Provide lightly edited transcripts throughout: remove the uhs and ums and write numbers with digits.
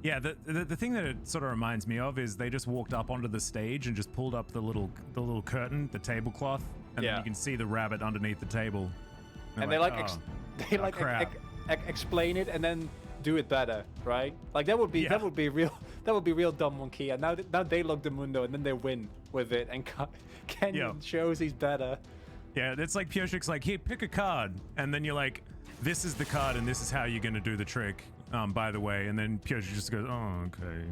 Yeah, the thing that it sort of reminds me of is they just walked up onto the stage and just pulled up the little curtain, the tablecloth, and then you can see the rabbit underneath the table. And they explain it and then do it better, right? Like that would be real Damwon Kia. And now they lock the Mundo and then they win with it, and Kenyon shows he's better. Yeah, it's like Pioshik's like, here, pick a card, and then you're like, this is the card and this is how you're gonna do the trick. By the way, and then Pioshik just goes, oh, okay.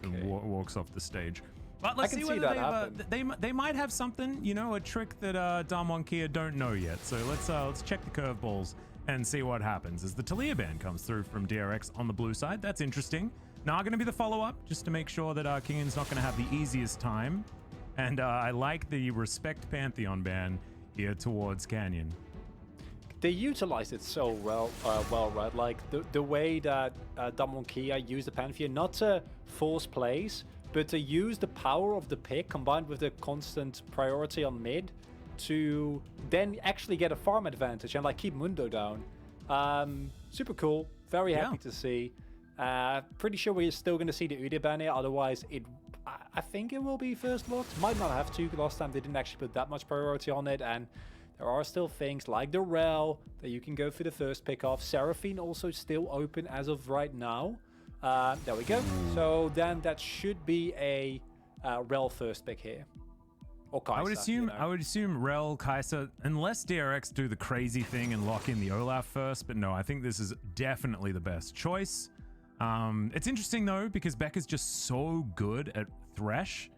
And walks off the stage. But let's see whether they might have something, you know, a trick that Damwon Kia don't know yet. So let's check the curveballs and see what happens as the Talia ban comes through from DRX on the blue side. That's interesting. Now going to be the follow-up, just to make sure that Kingion's not going to have the easiest time. And I like the Respect Pantheon ban here towards Canyon. They utilize it so well, right? Like the way that Damwon Kia used the Pantheon, not to force plays, but to use the power of the pick combined with the constant priority on mid to then actually get a farm advantage and like keep Mundo down. Super cool. Very happy to see. Pretty sure we're still going to see the Udyr ban here. Otherwise, I think it will be first locked. Might not have to. Last time they didn't actually put that much priority on it, and there are still things like the Rel that you can go for the first pick off. Seraphine also still open as of right now. There we go. So then that should be a Rel first pick here. Or Kai'Sa, I would assume Rel, Kai'Sa, unless DRX do the crazy thing and lock in the Olaf first. But no, I think this is definitely the best choice. It's interesting though, because Beck is just so good at Thresh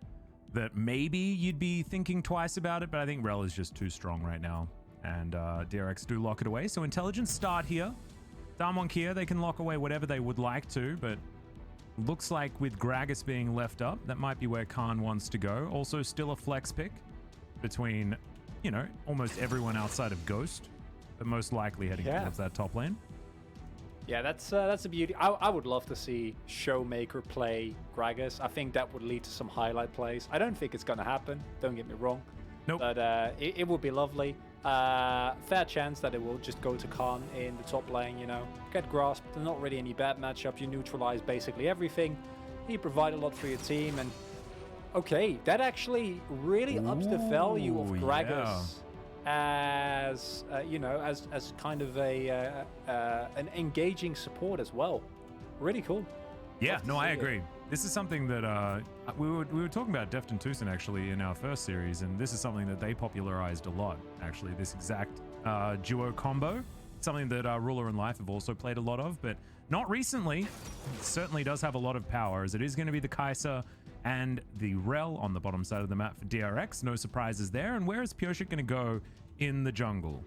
that maybe you'd be thinking twice about it, but I think Rel is just too strong right now. And DRX do lock it away. So intelligence start here. Damwon Kia, they can lock away whatever they would like to, but looks like with Gragas being left up, that might be where Khan wants to go. Also still a flex pick between, you know, almost everyone outside of Ghost, but most likely heading towards that top lane. Yeah, that's a beauty. I would love to see Showmaker play Gragas. I think that would lead to some highlight plays. I don't think it's going to happen, don't get me wrong. Nope. But it would be lovely. Fair chance that it will just go to Khan in the top lane, you know. Get Grasp, there's not really any bad matchup. You neutralize basically everything. You provide a lot for your team, and okay, that actually really ups the value of Gragas. As you know, as kind of an engaging support as well. Really cool. Yeah, no, I agree. This is something that we were talking about Deft and Tucson actually in our first series, and this is something that they popularized a lot. Actually, this exact duo combo, something that Ruler and Life have also played a lot of, but not recently. It certainly does have a lot of power, as it is going to be the Kai'Sa and the Rel on the bottom side of the map for DRX. No surprises there. And where is Pioshik going to go in the jungle?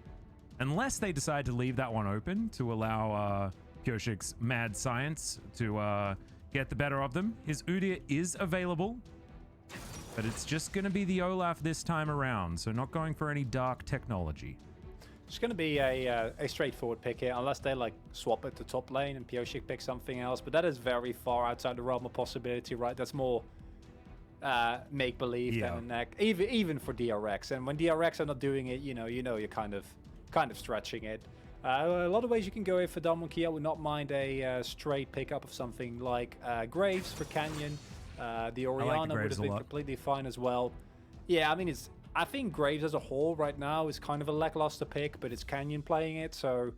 Unless they decide to leave that one open to allow Pioshik's mad science to get the better of them. His Udyr is available, but it's just going to be the Olaf this time around, so not going for any dark technology. It's going to be a straightforward pick here, unless they like swap it to top lane and Pioshik picks something else, but that is very far outside the realm of possibility, right? That's more make-believe than an even for DRX. And when DRX are not doing it, you know you're kind of stretching it. A lot of ways you can go here for Damwon Kia. I would not mind a straight pickup of something like Graves for Canyon. The Orianna would have been completely fine as well. Yeah, I mean, I think Graves as a whole right now is kind of a lackluster pick, but it's Canyon playing it, so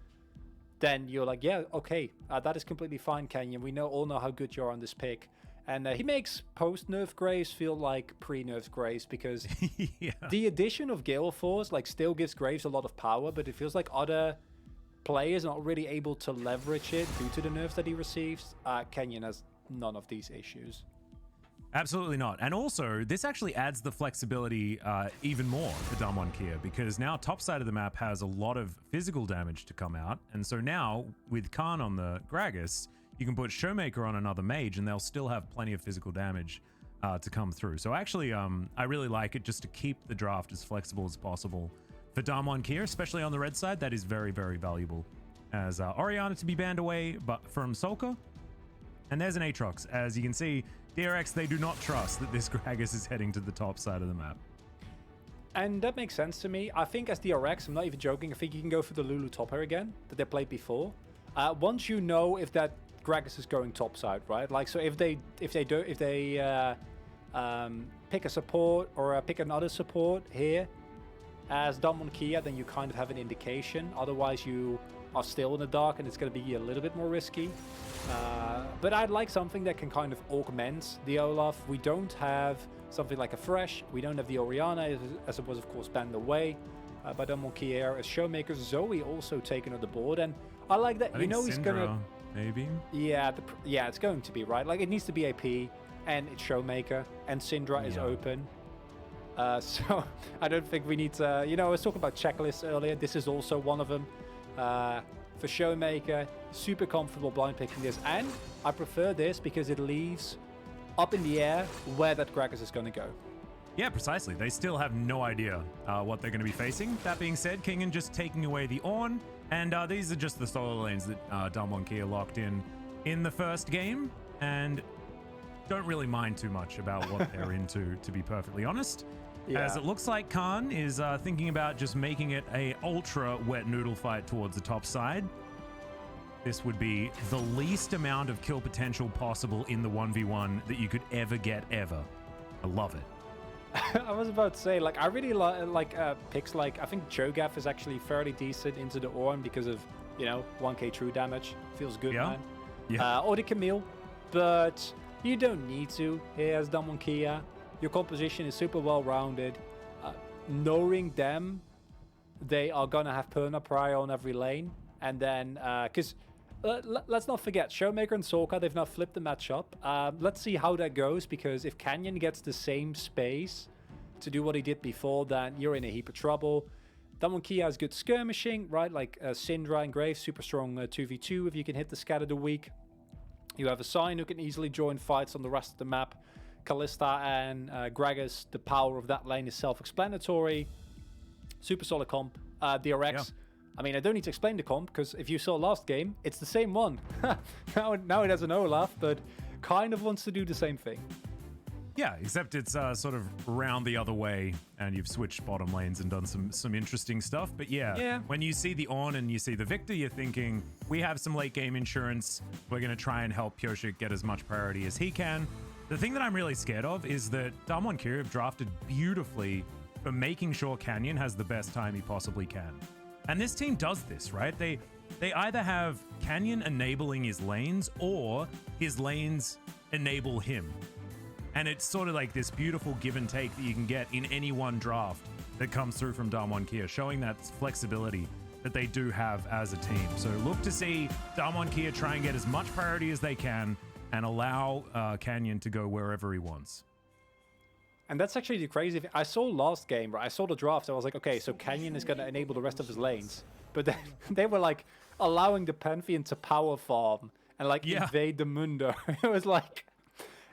then you're like, yeah, okay, that is completely fine, Canyon. We all know how good you are on this pick. And he makes post-nerf Graves feel like pre-nerf Graves, because the addition of Gale Force like still gives Graves a lot of power, but it feels like other players are not really able to leverage it due to the nerfs that he receives. Canyon has none of these issues. Absolutely not. And also, this actually adds the flexibility even more for Damwon Kia, because now top side of the map has a lot of physical damage to come out. And so now, with Khan on the Gragas, you can put Showmaker on another mage and they'll still have plenty of physical damage to come through. So actually, I really like it just to keep the draft as flexible as possible. For Damwon Kia, especially on the red side, that is very, very valuable. As Orianna to be banned away from Solka. And there's an Aatrox. As you can see, DRX, they do not trust that this Gragas is heading to the top side of the map. And that makes sense to me. I think as DRX, I'm not even joking, I think you can go for the Lulu topper again that they played before. Once you know if that Gragas is going topside, right? Like, so if they pick a support or pick another support here as Damwon Kia, then you kind of have an indication. Otherwise, you are still in the dark, and it's going to be a little bit more risky. But I'd like something that can kind of augment the Olaf. We don't have something like a Fresh. We don't have the Orianna, as it was, of course, banned away by Damwon Kia. As Showmaker, Zoe also taken on the board, and I like that. You know, he's gonna maybe. Yeah, yeah, it's going to be right. Like, it needs to be AP, and it's Showmaker, and Syndra is open. So I don't think we need to. You know, I was talking about checklists earlier. This is also one of them. For Showmaker, super comfortable blind picking this, and I prefer this because it leaves up in the air where that Gragas is going to go. Yeah, precisely. They still have no idea what they're going to be facing. That being said, Kingen just taking away the Ornn, and these are just the solo lanes that Damwon Kia locked in the first game, and don't really mind too much about what they're into, to be perfectly honest. Yeah. As it looks like Khan is thinking about just making it a ultra wet noodle fight towards the top side. This would be the least amount of kill potential possible in the 1v1 that you could ever get, ever. I love it. I was about to say, like, I really like picks like, I think Cho'Gath is actually fairly decent into the Ornn because of, you know, 1k true damage. Feels good, man. Yeah. Or the Camille, but you don't need to here as Damwon Kia. Your composition is super well-rounded. Knowing them, they are going to have Perna prior on every lane. And then, because let's not forget, Showmaker and Sorka, they've now flipped the matchup. Let's see how that goes, because if Canyon gets the same space to do what he did before, then you're in a heap of trouble. Damwon Kia has good skirmishing, right? Like Syndra and Graves, super strong 2v2 if you can hit the scatter the weak. You have a Sign who can easily join fights on the rest of the map. Kalista and Gragas, the power of that lane is self-explanatory. Super solid comp. DRX. Yeah. I mean, I don't need to explain the comp, because if you saw last game, it's the same one. now it has an Olaf, but kind of wants to do the same thing. Yeah, except it's sort of round the other way, and you've switched bottom lanes and done some interesting stuff. But yeah, when you see the Ornn and you see the Victor, you're thinking, we have some late game insurance. We're going to try and help Pyosik get as much priority as he can. The thing that I'm really scared of is that Damwon Kia have drafted beautifully for making sure Canyon has the best time he possibly can. And this team does this, right? They either have Canyon enabling his lanes, or his lanes enable him. And it's sort of like this beautiful give and take that you can get in any one draft that comes through from Damwon Kia, showing that flexibility that they do have as a team. So look to see Damwon Kia try and get as much priority as they can and allow Canyon to go wherever he wants. And that's actually the crazy thing. I saw last game, right? I saw the draft. I was like, okay, so Canyon is going to enable the rest of his lanes. But then they were like allowing the Pantheon to power farm and like invade the Mundo. It was like,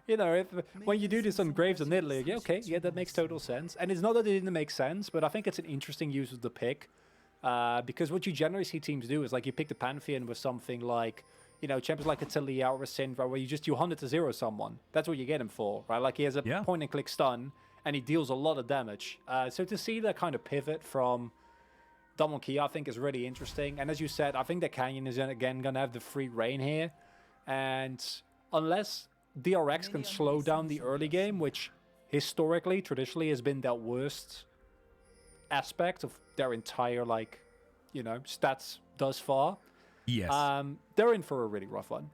you know, when you do this on Graves and Nidalee, yeah, okay, yeah, that makes total sense. And it's not that it didn't make sense, but I think it's an interesting use of the pick. Because what you generally see teams do is like you pick the Pantheon with something like, you know, champions like a Talia or a Syndra, where you 100 to 0 someone. That's what you get him for, right? Like he has a point and click stun, and he deals a lot of damage. So to see that kind of pivot from Damwon Kia, I think is really interesting. And as you said, I think that Canyon is again going to have the free reign here. And unless DRX can slow down the early game, which historically, traditionally has been their worst aspect of their entire, like, you know, stats thus far. Yes. They're in for a really rough one.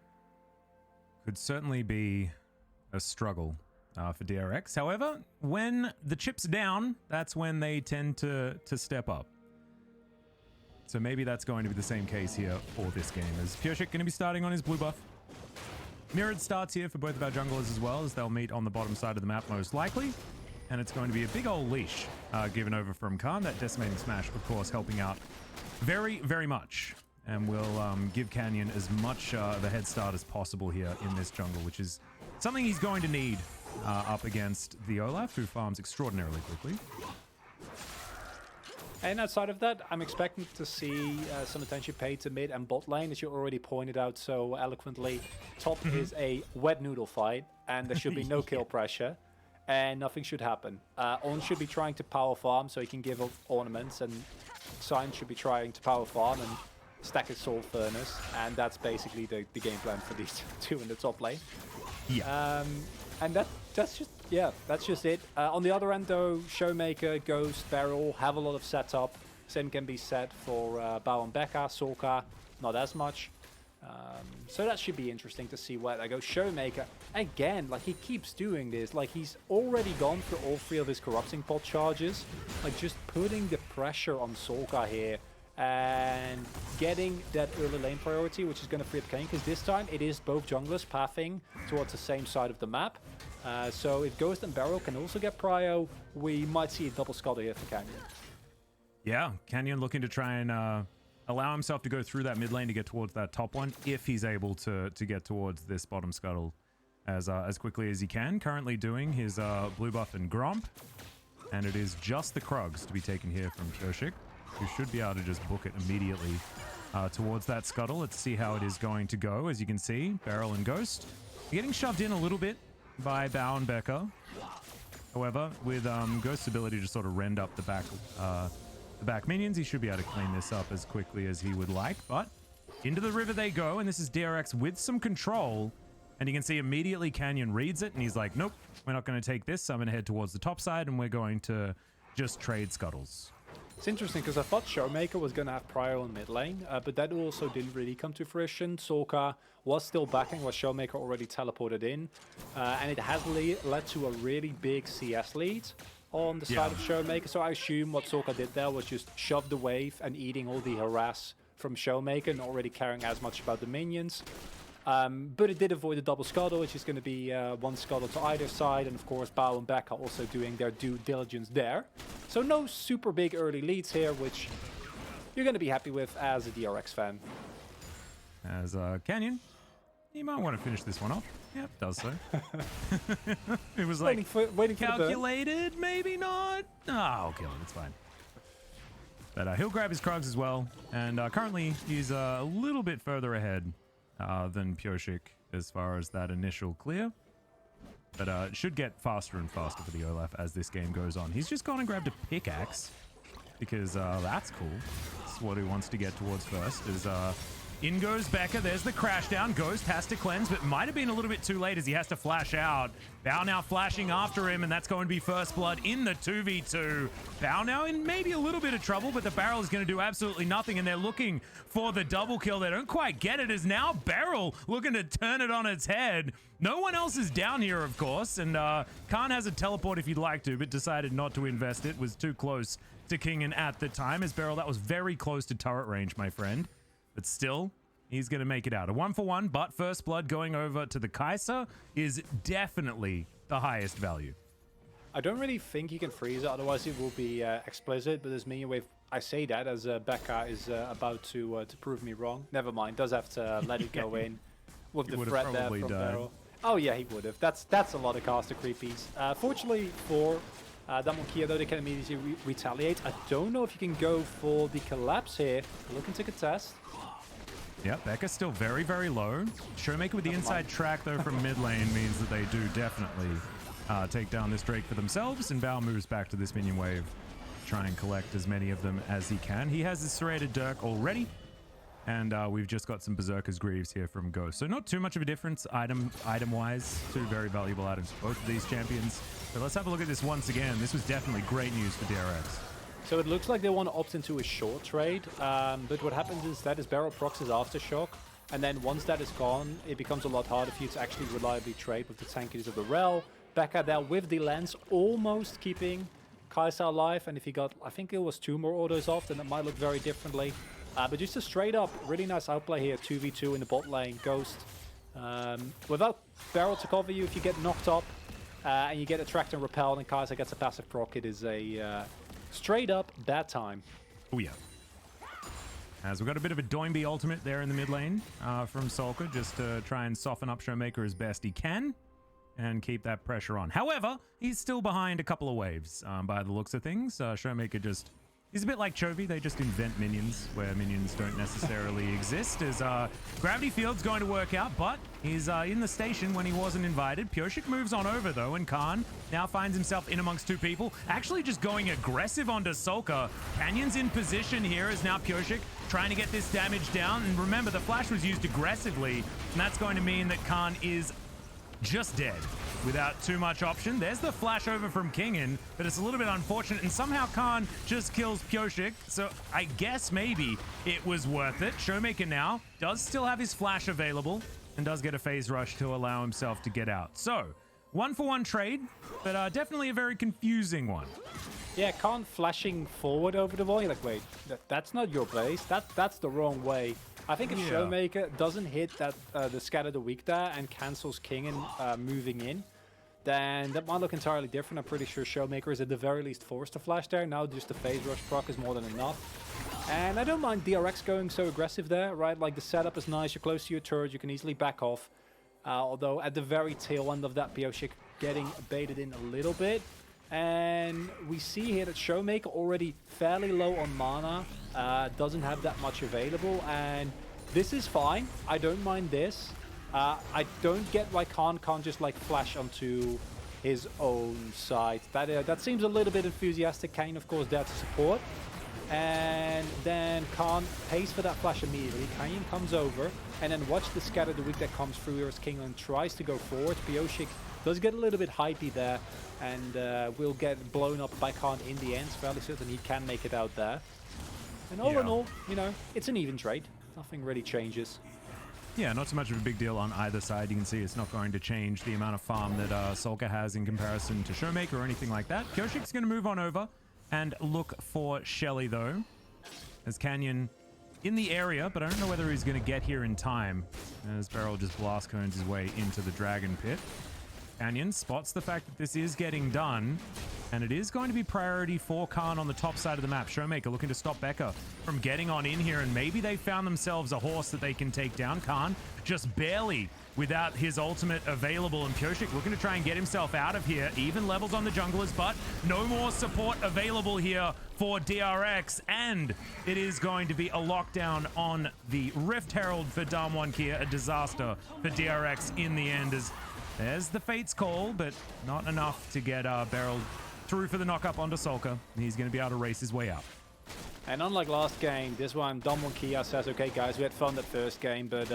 Could certainly be a struggle for DRX. However, when the chips are down, that's when they tend to step up. So maybe that's going to be the same case here for this game, as Pyosik going to be starting on his blue buff. Mirrored starts here for both of our junglers as well, as they'll meet on the bottom side of the map most likely. And it's going to be a big old leash given over from Khan. That decimating smash, of course, helping out very, very much. And we'll give Canyon as much of a head start as possible here in this jungle, which is something he's going to need up against the Olaf, who farms extraordinarily quickly. And outside of that, I'm expecting to see some attention paid to mid and bot lane, as you already pointed out so eloquently. Top is a wet noodle fight, and there should be no kill pressure, and nothing should happen. On should be trying to power farm so he can give up ornaments, and Sign should be trying to power farm, and stack his Soul Furnace, and that's basically the game plan for these two in the top lane. Yeah. And that's just it. On the other end though, Showmaker, Ghost, Beryl have a lot of setup. Same can be said for Bao and Becca, Sorka, not as much. So that should be interesting to see where they go. Showmaker, again, like he keeps doing this. Like he's already gone through all 3 of his corrupting pot charges. Like just putting the pressure on Sorka here and getting that early lane priority, which is going to free up Kane, because this time it is both junglers pathing towards the same side of the map. So if Ghost and Beryl can also get prio, we might see a double scuttle here for Canyon. Yeah, Canyon looking to try and allow himself to go through that mid lane to get towards that top one, if he's able to get towards this bottom scuttle as quickly as he can. Currently doing his blue buff and Gromp, and it is just the Krugs to be taken here from Kyoshik, who should be able to just book it immediately towards that scuttle. Let's see how it is going to go. As you can see, Beryl and Ghost getting shoved in a little bit by Bao and Becca. However, with Ghost's ability to sort of rend up the back minions, he should be able to clean this up as quickly as he would like. But into the river they go, and this is DRX with some control. And you can see immediately Canyon reads it, and he's like, nope, we're not going to take this. I'm going to head towards the top side, and we're going to just trade scuttles. It's interesting because I thought Showmaker was going to have prio in mid lane, but that also didn't really come to fruition. Sorka was still backing what Showmaker already teleported in, and it has led to a really big CS lead on the side of Showmaker. So I assume what Sorka did there was just shove the wave and eating all the harass from Showmaker, and already caring as much about the minions. But it did avoid the double scuttle, which is going to be 1 scuttle to either side, and of course Bao and Becca also doing their due diligence there. So no super big early leads here, which you're going to be happy with as a DRX fan. As Canyon, he might want to finish this one off. Yep, does so. It was like waiting calculated, maybe not. Oh, I'll kill him, it's fine. But he'll grab his Krugs as well, and currently he's a little bit further ahead than Pyoshik as far as that initial clear. But it should get faster and faster for the Olaf as this game goes on. He's just gone and grabbed a pickaxe because that's cool. That's what he wants to get towards first. Is in goes Becca. There's the crash down. Ghost has to cleanse, but might have been a little bit too late as he has to flash out. Bao now flashing after him, and that's going to be first blood in the 2v2. Bao now in maybe a little bit of trouble, but the barrel is going to do absolutely nothing, and they're looking for the double kill. They don't quite get it, as now Beryl looking to turn it on its head. No one else is down here, of course, and Khan has a teleport if you'd like to, but decided not to invest it. Was too close to Kingen at the time, as Beryl, that was very close to turret range, my friend. But still, he's going to make it out. A 1-for-1, but first blood going over to the Kai'Sa is definitely the highest value. I don't really think he can freeze it, otherwise it will be explicit, but this minion wave, I say that as Becca is about to prove me wrong. Never mind, does have to let it go in with the threat there from Beryl. Oh yeah, he would have. That's a lot of caster creepies. Fortunately for Damwon Kia, though, they can immediately retaliate. I don't know if you can go for the collapse here. Looking to contest. Yeah, Becca's still very, very low. Showmaker with the inside track, though, from mid lane means that they do definitely take down this Drake for themselves, and Bao moves back to this minion wave, try and collect as many of them as he can. He has his serrated Dirk already, and we've just got some Berserker's Greaves here from Ghost. So not too much of a difference item-wise. Two very valuable items for both of these champions. But let's have a look at this once again. This was definitely great news for DRX. So it looks like they want to opt into a short trade, but what happens is that his Beryl procs his Aftershock, and then once that is gone, it becomes a lot harder for you to actually reliably trade with the tankiness of the Rel. Becca there with the lens, almost keeping Kai'Sa alive, and if he got, I think it was 2 more orders off, then it might look very differently. But just a straight up, really nice outplay here, 2v2 in the bot lane, Ghost. Without Beryl to cover you, if you get knocked up, and you get attract and repelled, and Kai'Sa gets a passive proc, it is a straight up bad time. Oh yeah. As we've got a bit of a Doinby ultimate there in the mid lane from Solka, just to try and soften up Showmaker as best he can and keep that pressure on. However, he's still behind a couple of waves by the looks of things. Showmaker just He's a bit like Chovy. They just invent minions where minions don't necessarily exist. As Gravity Field's going to work out, but he's in the station when he wasn't invited. Pyosik moves on over, though, and Khan now finds himself in amongst two people. Actually just going aggressive onto Sulka. Canyon's in position here as now Pyosik trying to get this damage down. And remember, the flash was used aggressively, and that's going to mean that Khan is just dead without too much option. There's the flash over from Kingin, but it's a little bit unfortunate, and somehow Khan just kills Pyosik, so I guess maybe it was worth it. Showmaker now does still have his flash available and does get a phase rush to allow himself to get out. So, 1-for-1 trade, but definitely a very confusing one. Yeah, Khan flashing forward over the wall. You're like, wait, that's not your place. That's the wrong way. I think if Showmaker doesn't hit that the Scatter the Weak there and cancels King and moving in, then that might look entirely different. I'm pretty sure Showmaker is at the very least forced to flash there. Now just the phase rush proc is more than enough. And I don't mind DRX going so aggressive there, right? Like the setup is nice, you're close to your turret, you can easily back off. Although at the very tail end of that, Pyosik getting baited in a little bit. And we see here that Showmaker already fairly low on mana, doesn't have that much available, and this is fine. I don't mind this. I don't get why Khan can't just like flash onto his own side. That seems a little bit enthusiastic. Kane, of course, there to support. And then Khan pays for that flash immediately. Kane comes over, and then watch the Scatter the Weak that comes through here as Kingland tries to go forward. Pyosik does get a little bit hypey there, and will get blown up by Khan in the end. Fairly certain he can make it out there. And all in all, you know, it's an even trade. Nothing really changes. Yeah, not so much of a big deal on either side. You can see it's not going to change the amount of farm that Sulka has in comparison to Showmaker or anything like that. Pyosik's going to move on over and look for Shelly, though, as Canyon in the area, but I don't know whether he's going to get here in time, as Beryl just blast cones his way into the Dragon Pit. Canyon spots the fact that this is getting done, and it is going to be priority for Khan on the top side of the map. Showmaker looking to stop Becca from getting on in here, and maybe they found themselves a horse that they can take down. Khan just barely without his ultimate available, and Pyosik looking to try and get himself out of here. Even levels on the junglers, but no more support available here for DRX, and it is going to be a lockdown on the Rift Herald for Damwon Kia. A disaster for DRX in the end, as there's the Fate's Call, but not enough to get Beryl through for the knock-up onto Sulka. He's going to be able to race his way out. And unlike last game, this one, Damwon Kia says, okay guys, we had fun that first game, but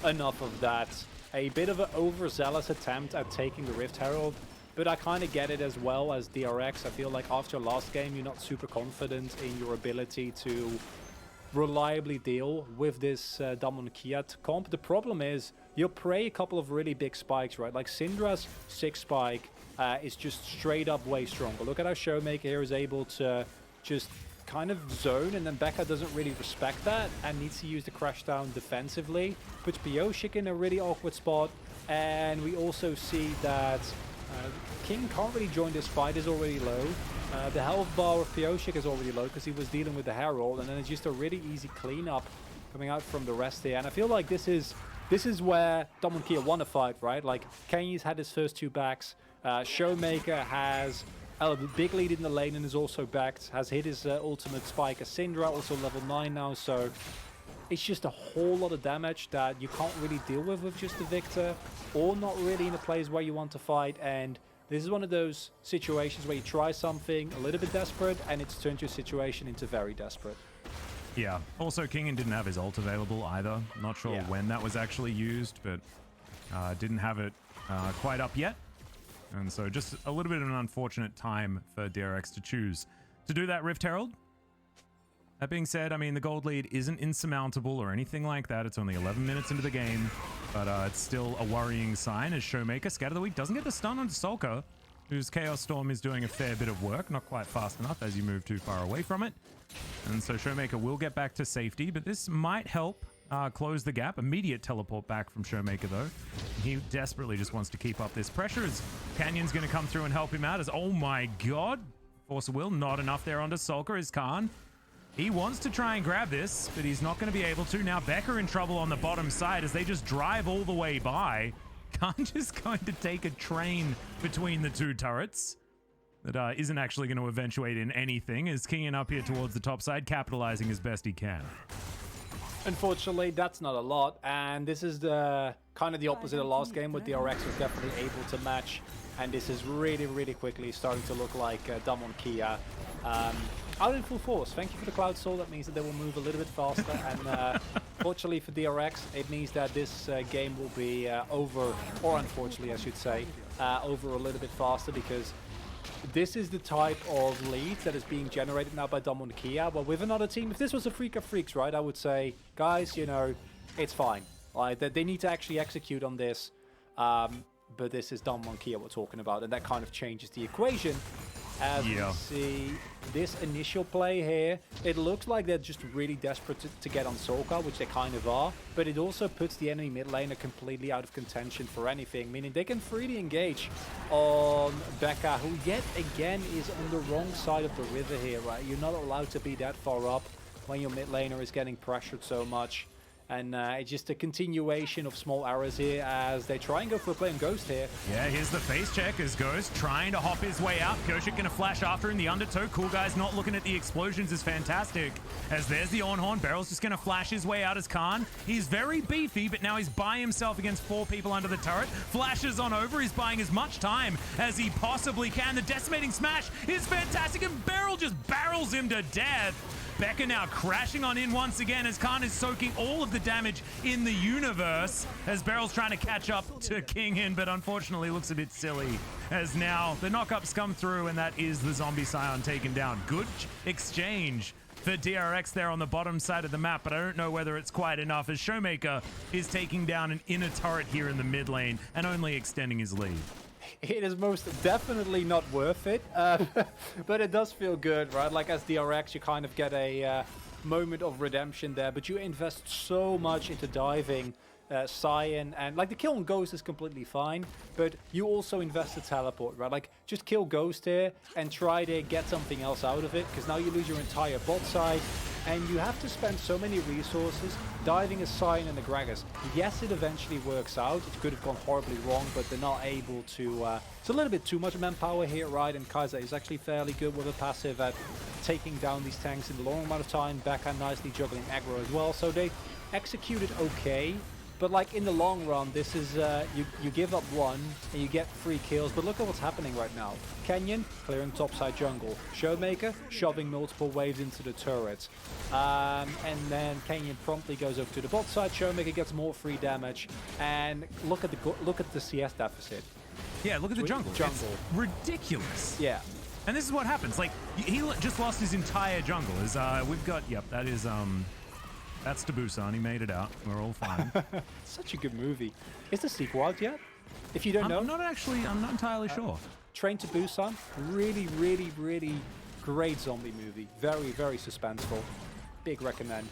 enough of that. A bit of an overzealous attempt at taking the Rift Herald, but I kind of get it as well as DRX. I feel like after last game, you're not super confident in your ability to reliably deal with this Damwon Kia comp. The problem is, you'll pray a couple of really big spikes, right? Like Syndra's 6 spike is just straight up way stronger. Look at how Showmaker here is able to just kind of zone, and then Becca doesn't really respect that and needs to use the crash down defensively. Puts Pyosik in a really awkward spot, and we also see that King can't really join this fight, is already low. The health bar of Pyosik is already low because he was dealing with the Herald, and then it's just a really easy cleanup coming out from the rest here. And I feel like this is where Damwon Kia won a fight, right? Like, Kenny's had his first 2 backs. Showmaker has a big lead in the lane and is also backed. Has hit his ultimate spike as Syndra, also level 9 now. So it's just a whole lot of damage that you can't really deal with just the Victor, or not really in a place where you want to fight. And this is one of those situations where you try something a little bit desperate, and it's turned your situation into very desperate. Yeah. Also, Kingen didn't have his ult available either. Not sure when that was actually used, but didn't have it quite up yet. And so just a little bit of an unfortunate time for DRX to choose to do that Rift Herald. That being said, I mean, the gold lead isn't insurmountable or anything like that. It's only 11 minutes into the game, but it's still a worrying sign as Showmaker, Scatter the Weak, doesn't get the stun on Sulka, whose Chaos Storm is doing a fair bit of work. Not quite fast enough as you move too far away from it. And so Showmaker will get back to safety, but this might help close the gap. Immediate teleport back from Showmaker, though. He desperately just wants to keep up this pressure as Canyon's going to come through and help him out as, oh my god, Force of Will, not enough there onto Sulka as Khan. He wants to try and grab this, but he's not going to be able to. Now Becker in trouble on the bottom side as they just drive all the way by. Khan just going to take a train between the 2 turrets. that isn't actually going to eventuate in anything, is keying up here towards the top side, capitalizing as best he can. Unfortunately, that's not a lot, and this is the kind of the opposite of last game, where DRX was definitely able to match, and this is really, really quickly starting to look like Damwon Kia out in full force. Thank you for the Cloud Soul. That means that they will move a little bit faster, and fortunately for DRX, it means that this game will be over, or unfortunately, I should say, over a little bit faster, because this is the type of lead that is being generated now by Damwon Kia. But with another team, if this was a Freak of Freaks, right, I would say, guys, you know, it's fine. Like, they need to actually execute on this. But this is Damwon Kia we're talking about, and that kind of changes the equation. As we see this initial play here, it looks like they're just really desperate to get on Soka, which they kind of are, but it also puts the enemy mid laner completely out of contention for anything, meaning they can freely engage on Becca, who yet again is on the wrong side of the river here, right? You're not allowed to be that far up when your mid laner is getting pressured so much. And it's just a continuation of small errors here as they try and go for a play on Ghost here. Yeah, here's the face check as Ghost trying to hop his way out. Koshik gonna flash after in the undertow. Cool Guy's not looking at the explosions is fantastic. As there's the on-horn, Beryl's just gonna flash his way out as Khan. He's very beefy, but now he's by himself against 4 people under the turret. Flashes on over, he's buying as much time as he possibly can. The decimating smash is fantastic, and Beryl just barrels him to death. Becca now crashing on in once again as Khan is soaking all of the damage in the universe as Beryl's trying to catch up to Kingin, but unfortunately looks a bit silly as now the knockups come through, and that is the Zombie Scion taken down. Good exchange for DRX there on the bottom side of the map, but I don't know whether it's quite enough as Showmaker is taking down an inner turret here in the mid lane and only extending his lead. It is most definitely not worth it, but it does feel good, right? Like as DRX, you kind of get a moment of redemption there, but you invest so much into diving Scion, and like the kill on Ghost is completely fine, but you also invest the teleport, right? Like just kill Ghost here and try to get something else out of it, because now you lose your entire bot side, and you have to spend so many resources diving a Scion and a Gragas. Yes, it eventually works out. It could have gone horribly wrong, but they're not able to... it's a little bit too much manpower here, right? And Kaiser is actually fairly good with a passive at taking down these tanks in the long amount of time. Becca nicely juggling aggro as well. So they executed okay. But like in the long run, this is you give up 1 and you get 3 kills. But look at what's happening right now. Canyon clearing topside jungle. Showmaker shoving multiple waves into the turrets. And then Canyon promptly goes over to the bot side. Showmaker gets more free damage. And look at the CS deficit. Yeah, look at the jungle. It's ridiculous. Yeah. And this is what happens. Like he just lost his entire jungle. As we've got, yep, that is that's Tabusan. He made it out. We're all fine. Such a good movie. Is the sequel out yet? If you don't know, I'm not entirely sure. Train to Busan, really, really, really great zombie movie. Very, very suspenseful. Big recommend.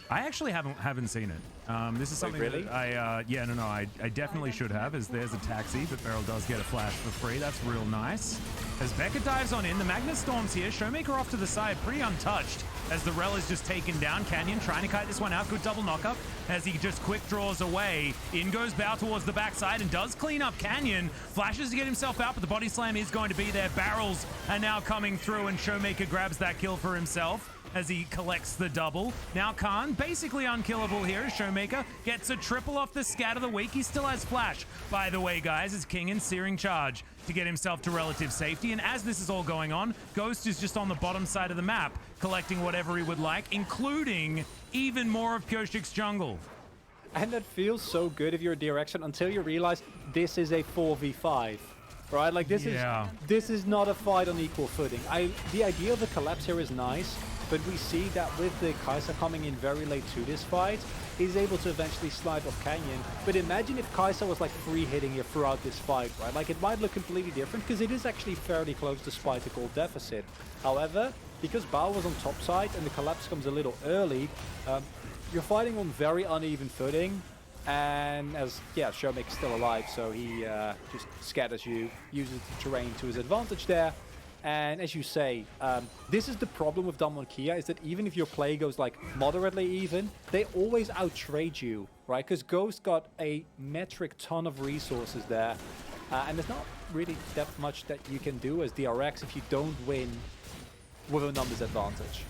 I actually haven't seen it. This is something really? that I definitely should have, as there's a taxi, but Beryl does get a flash for free. That's real nice. As Becca dives on in, the Magnus Storm's here. Showmaker off to the side, pretty untouched, as the Rel is just taken down. Canyon trying to kite this one out. Good double knockup as he just quick draws away. In goes Bow towards the backside and does clean up Canyon. Flashes to get himself out, but the body slam is going to be there. Barrels are now coming through, and Showmaker grabs that kill for himself as he collects the double. Now Khan, basically unkillable here as Showmaker gets a triple off the scat of the week. He still has flash, by the way, guys, as King in searing charge to get himself to relative safety. And as this is all going on, Ghost is just on the bottom side of the map, collecting whatever he would like, including even more of Kyoshik's jungle. And that feels so good if you're a DRX until you realize this is a 4v5. Right, like this is not a fight on equal footing. The idea of a collapse here is nice, but we see that with the Kai'Sa coming in very late to this fight, he's able to eventually slide off Canyon. But imagine if Kai'Sa was like free hitting here throughout this fight, right? Like it might look completely different because it is actually fairly close despite the gold deficit. However, because Bao was on top side and the collapse comes a little early, you're fighting on very uneven footing. And as, Showmaker's still alive, so he just scatters you, uses the terrain to his advantage there. And as you say, this is the problem with Damwon Kia, is that even if your play goes like moderately even, they always outtrade you, right? Because Ghost got a metric ton of resources there. And there's not really that much that you can do as DRX if you don't win with a numbers advantage.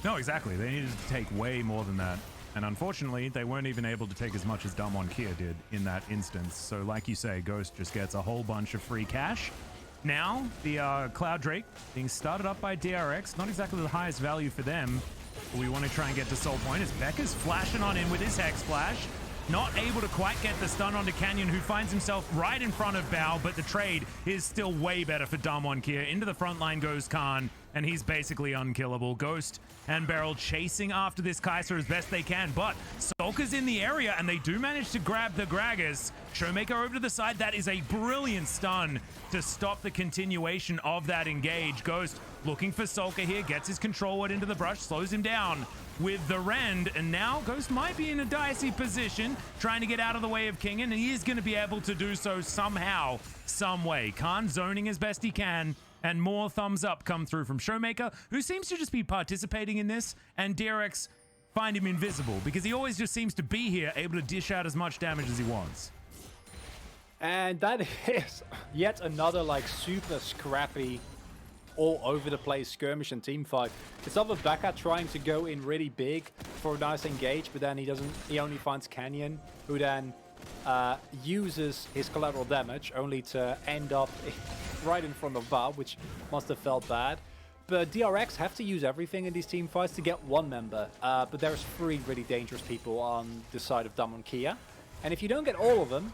No, exactly. They needed to take way more than that. And unfortunately, they weren't even able to take as much as Damwon Kia did in that instance. So like you say, Ghost just gets a whole bunch of free cash. Now, the Cloud Drake being started up by DRX, not exactly the highest value for them. But we want to try and get to Soul Point as Becca's flashing on in with his Hex Flash. Not able to quite get the stun onto Canyon, who finds himself right in front of Bao, but the trade is still way better for Damwon Kia. Into the front line goes Khan, and he's basically unkillable. Ghost and Beryl chasing after this Kai'Sa as best they can, but Sulka's in the area, and they do manage to grab the Gragas. Showmaker over to the side. That is a brilliant stun to stop the continuation of that engage. Ghost looking for Sulka here, gets his control word into the brush, slows him down with the Rend, and now Ghost might be in a dicey position, trying to get out of the way of Kingen, and he is going to be able to do so somehow, some way. Khan zoning as best he can, and more thumbs up come through from Showmaker, who seems to just be participating in this, and DRX find him invisible, because he always just seems to be here, able to dish out as much damage as he wants. And that is yet another like super scrappy, all over the place skirmish and team fight. It's of a Becca trying to go in really big for a nice engage, but then he only finds Canyon, who then uses his collateral damage only to end up right in front of Bao, which must have felt bad. But DRX have to use everything in these team fights to get one member, but there's 3 really dangerous people on the side of Damwon Kia, and if you don't get all of them,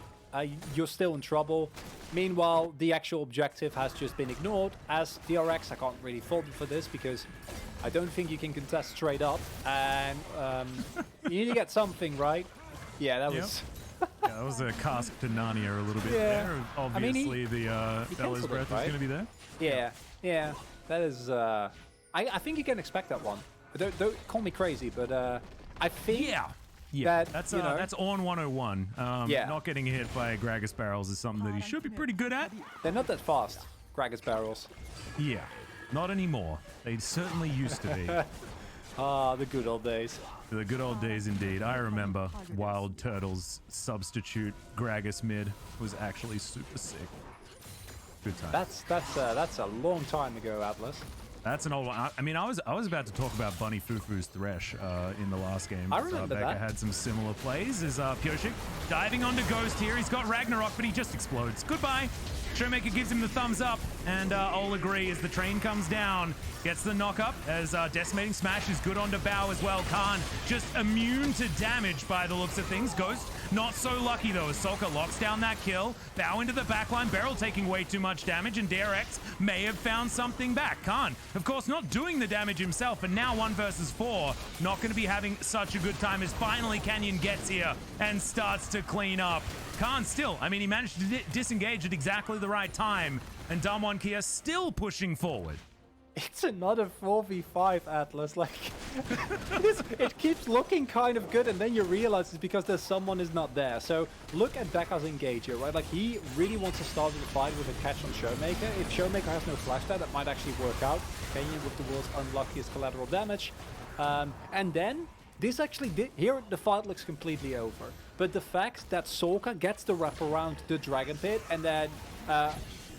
you're still in trouble. Meanwhile, the actual objective has just been ignored, as DRX, I can't really fault them for this, because I don't think you can contest straight up, and you need to get something, right? Yeah, that was... Yeah, that was a cast to Narnia a little bit there. Obviously, the Bella's Breath is going to be there. Yeah. That is... I think you can expect that one. Don't call me crazy, but I think... Yeah, that's on 101. Not getting hit by Gragas barrels is something that he should be pretty good at. They're not that fast, Gragas barrels. Yeah, not anymore. They certainly used to be. The good old days. The good old days indeed. I remember Wild Turtle's substitute Gragas mid was actually super sick. Good time. That's a long time ago, Atlas. That's an old one. I mean, I was about to talk about Bunny Fufu's Thresh in the last game. I remember Becca had some similar plays as Pyoshik diving onto Ghost here. He's got Ragnarok, but he just explodes. Goodbye. Showmaker gives him the thumbs up, and I'll agree as the train comes down. Gets the knock up as Decimating Smash is good onto Bao as well. Khan just immune to damage by the looks of things. Ghost not so lucky though as Sulka locks down that kill. Bao into the backline. Beryl taking way too much damage, and DRX may have found something back. Khan, of course, not doing the damage himself, and now 1 versus 4. Not going to be having such a good time as finally Canyon gets here and starts to clean up. Khan still, I mean, he managed to disengage at exactly the right time, and Damwon Kia still pushing forward. It's another 4v5, Atlas. Like, it keeps looking kind of good, and then you realize it's because there's someone is not there. So look at Becca's engage here, right? Like, he really wants to start the fight with a catch on Showmaker. If Showmaker has no flash there, that might actually work out. Canyon with the world's unluckiest collateral damage. And then, this actually did... Here, the fight looks completely over. But the fact that Sulka gets the wrap around the Dragon Pit, and then...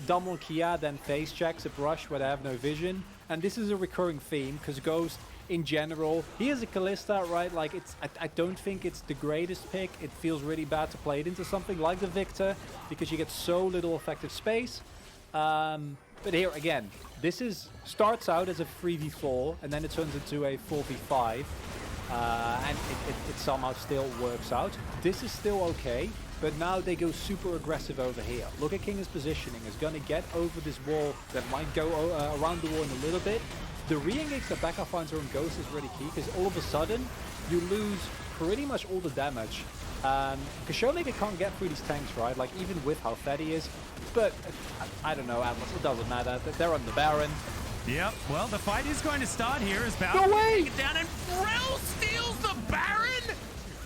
Damwon Kia then face checks a brush where they have no vision, and this is a recurring theme because Ghost in general, he is a Kalista, right? Like, I don't think it's the greatest pick. It feels really bad to play it into something like the Victor because you get so little effective space. But here again, this starts out as a 3v4 and then it turns into a 4v5, and it somehow still works out. This is still okay. But now they go super aggressive over here. Look at King's positioning. Is going to get over this wall that might go around the wall in a little bit. The re-engage that Becca finds her own Ghost is really key, because all of a sudden, you lose pretty much all the damage. Because Showmaker can't get through these tanks, right? Like, even with how fat he is. But, I don't know, Atlas, it doesn't matter. They're on the Baron. Yep, well, the fight is going to start here as Bao take it down, and Rel steals the Baron?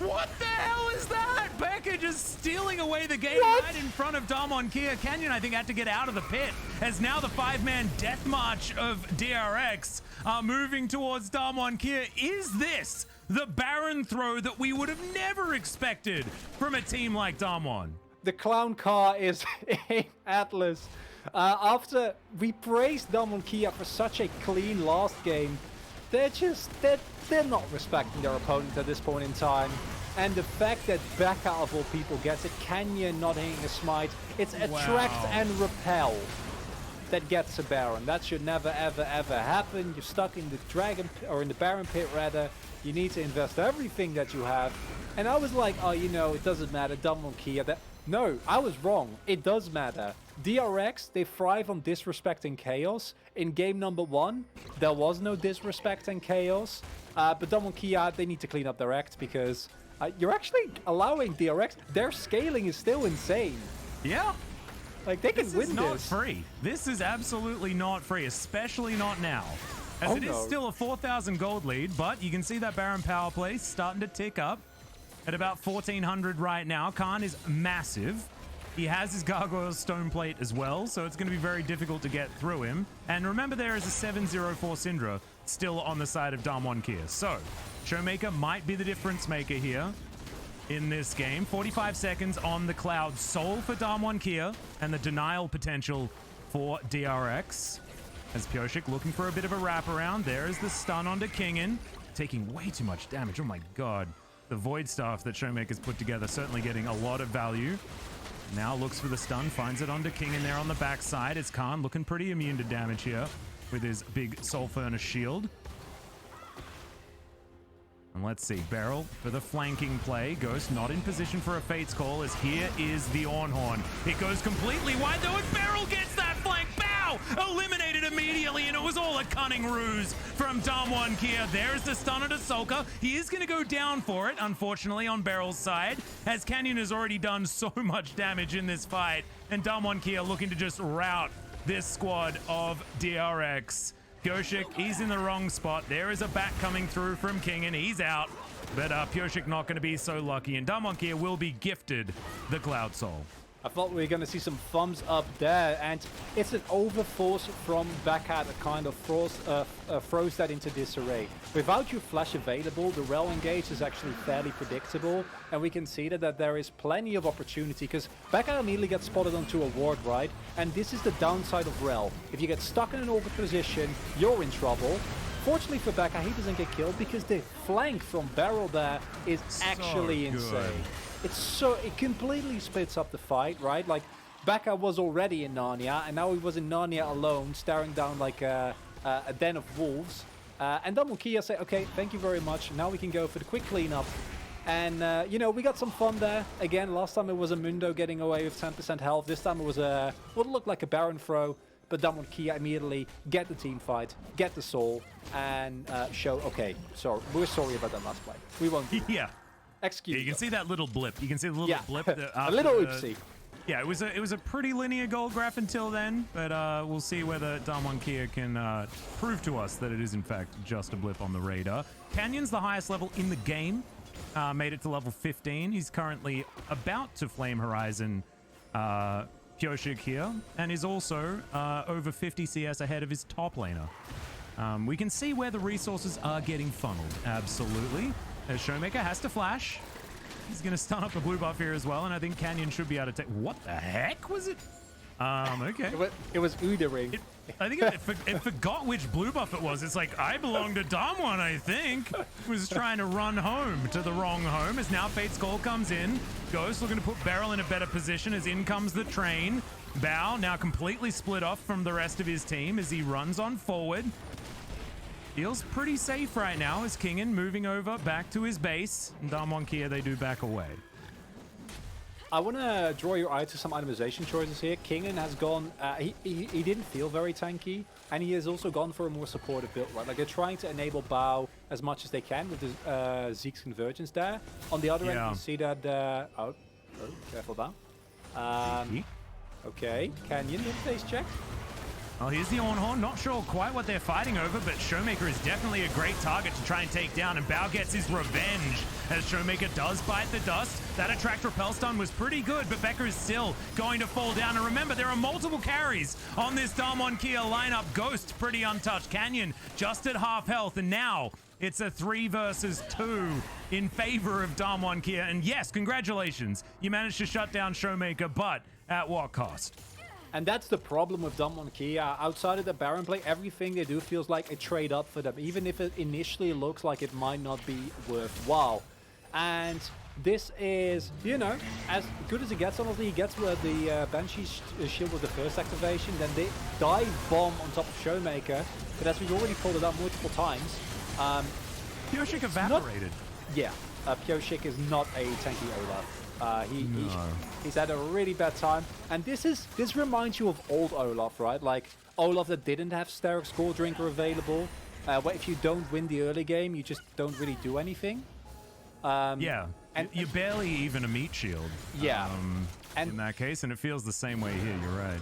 What the hell is that? Becca just stealing away the game right in front of Damwon Kia. Canyon, I think, had to get out of the pit, as now the 5-man death march of DRX are moving towards Damwon Kia. Is this the Baron throw that we would have never expected from a team like Damwon? the clown car is in Atlas. After we praised Damwon Kia for such a clean last game, they're not respecting their opponent at this point in time. And the fact that Becca of all people gets it, Canyon not hitting a smite, it's attract and repel that gets a Baron. That should never ever ever happen. You're stuck in the Dragon or in the Baron pit rather. You need to invest everything that you have. And I was like, oh, you know, it doesn't matter. Damwon Kia. No, I was wrong. It does matter. DRX, they thrive on disrespect and chaos. In game number 1, there was no disrespect and chaos. But Damwon Kia, they need to clean up their act because you're actually allowing DRX. Their scaling is still insane. Yeah. Like, they can win this. This is not free. This is absolutely not free, especially not now. As it is still a 4,000 gold lead, but you can see that Baron power play starting to tick up at about 1,400 right now. Khan is massive. He has his Gargoyle's Stone Plate as well, so it's going to be very difficult to get through him. And remember, there is a 704 Syndra still on the side of Damwon Kia. So, Showmaker might be the difference maker here in this game. 45 seconds on the Cloud Soul for Damwon Kia, and the denial potential for DRX. As Pyoshik looking for a bit of a wraparound. There is the stun onto Kingin, taking way too much damage. Oh my god. The Void Staff that Showmaker's put together certainly getting a lot of value. Now looks for the stun, finds it onto Kingin there on the backside. It's Khan looking pretty immune to damage here with his big Soul Furnace shield. And let's see, Beryl for the flanking play. Ghost not in position for a Fate's Call, as here is the Ornhorn. It goes completely wide though, and Beryl gets that flank. Bow! Eliminated immediately, and it was all a cunning ruse from Damwon Kia. There's the stun at Ahsoka. He is going to go down for it, unfortunately, on Beryl's side, as Canyon has already done so much damage in this fight, and Damwon Kia looking to just rout this squad of DRX. Pyoshik, he's in the wrong spot. There is a bat coming through from King, and he's out. But Pyoshik not going to be so lucky, and Damwon Kia will be gifted the Cloud Soul. I thought we were going to see some thumbs up there, and it's an overforce from Backhand that kind of throws that into disarray. Without your flash available, the rel engage is actually fairly predictable, and we can see that there is plenty of opportunity, because Backhand immediately gets spotted onto a ward, right? And this is the downside of rel. If you get stuck in an awkward position, you're in trouble. Fortunately for Becca, he doesn't get killed because the flank from Beryl there is actually insane. It completely splits up the fight, right? Like, Becca was already in Narnia, and now he was in Narnia alone, staring down like a den of wolves. And Damwon Kia said, okay, thank you very much. Now we can go for the quick cleanup. And, you know, we got some fun there. Again, last time it was a Mundo getting away with 10% health. This time it was what looked like a Baron throw. But Damwon Kia immediately get the team fight, get the soul, and show, okay, so we're sorry about that last play. We won't do Yeah. Excuse me. You can see that little blip. You can see the little blip. A little oopsie. Yeah, it was a pretty linear gold graph until then, but we'll see whether Damwon Kia can prove to us that it is in fact just a blip on the radar. Canyon's the highest level in the game, made it to level 15. He's currently about to Flame Horizon Pyoshik here, and is also over 50 CS ahead of his top laner. We can see where the resources are getting funneled, absolutely. As Showmaker has to flash. He's going to stun up the blue buff here as well, and I think Canyon should be able to take... What the heck was it? Okay. It was Udering. I think it forgot which blue buff it was. It's like, I belong to Damwon, I think. Was trying to run home to the wrong home, as now Fate's Call comes in. Ghost looking to put Beryl in a better position, as in comes the train. Bao now completely split off from the rest of his team as he runs on forward. Feels pretty safe right now as Kingin moving over back to his base. And Damwon Kia, they do back away. I want to draw your eye to some itemization choices here. Kingin has gone, he didn't feel very tanky, and he has also gone for a more supportive build, right? Like, they're trying to enable Bao as much as they can with the Zeke's Convergence there. On the other end, you see that, careful Bao. Okay, Canyon, face check. Well, here's the Ornhorn. Not sure quite what they're fighting over, but Showmaker is definitely a great target to try and take down, and Bao gets his revenge as Showmaker does bite the dust. That attract repel stun was pretty good, but Becker is still going to fall down. And remember, there are multiple carries on this Damwon Kia lineup. Ghost pretty untouched. Canyon just at half health, and now It's a 3 versus 2 in favor of Damwon Kia. And yes, congratulations. You managed to shut down Showmaker, but at what cost? And that's the problem with Damwon Kia. Outside of the Baron play, everything they do feels like a trade up for them, even if it initially looks like it might not be worthwhile. And this is, you know, as good as it gets. Honestly, he gets where the Banshee shield was the first activation, then they dive bomb on top of Showmaker. But as we've already pulled it up multiple times, Pyoshik evaporated. Pyoshik is not a tanky Olaf. He's had a really bad time, and this reminds you of old Olaf, right? Like Olaf that didn't have Steric Score Drinker available, where if you don't win the early game, you just don't really do anything. Yeah, and you're barely even a meat shield. Yeah, and in that case, and it feels the same way here. You're right.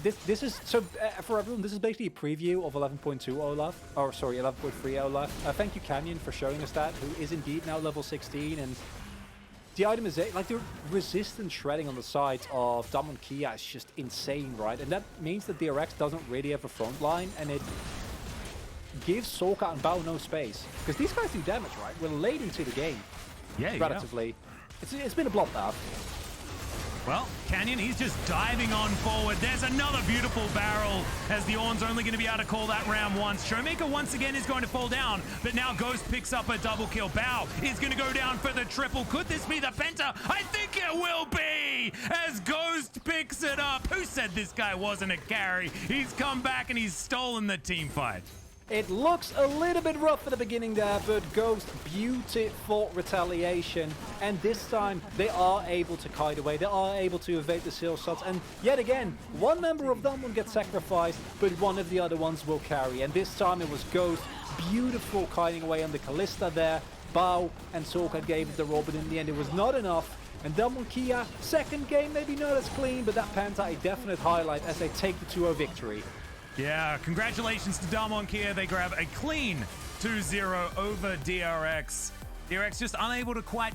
This is so for everyone. This is basically a preview of 11.2 Olaf, or sorry, 11.3 Olaf. Thank you, Canyon, for showing us that. Who is indeed now level 16 and. The item is like the resistance shredding on the sides of Damwon Kia is just insane, right? And that means that DRX doesn't really have a front line, and it gives Solka and Bao no space. Because these guys do damage, right? We're late into the game. Yeah, relatively. Yeah. It's been a bloodbath. Well, Canyon, he's just diving on forward. There's another beautiful barrel as the Ornn's only going to be able to call that round once. Showmaker once again is going to fall down, but now Ghost picks up a double kill. Bao is going to go down for the triple. Could this be the Penta? I think it will be as Ghost picks it up. Who said this guy wasn't a carry? He's come back and he's stolen the team fight. It looks a little bit rough at the beginning there, but Ghost, beautiful retaliation. And this time, they are able to kite away. They are able to evade the seal shots. And yet again, one member of Damwon gets sacrificed, but one of the other ones will carry. And this time it was Ghost, beautiful kiting away on the Kalista there. Bao and Solka gave it the roll, but in the end it was not enough. And Damwon Kia, second game, maybe not as clean, but that Penta a definite highlight as they take the 2-0 victory. Yeah, congratulations to Damwon Kia. They grab a clean 2-0 over DRX. DRX just unable to quite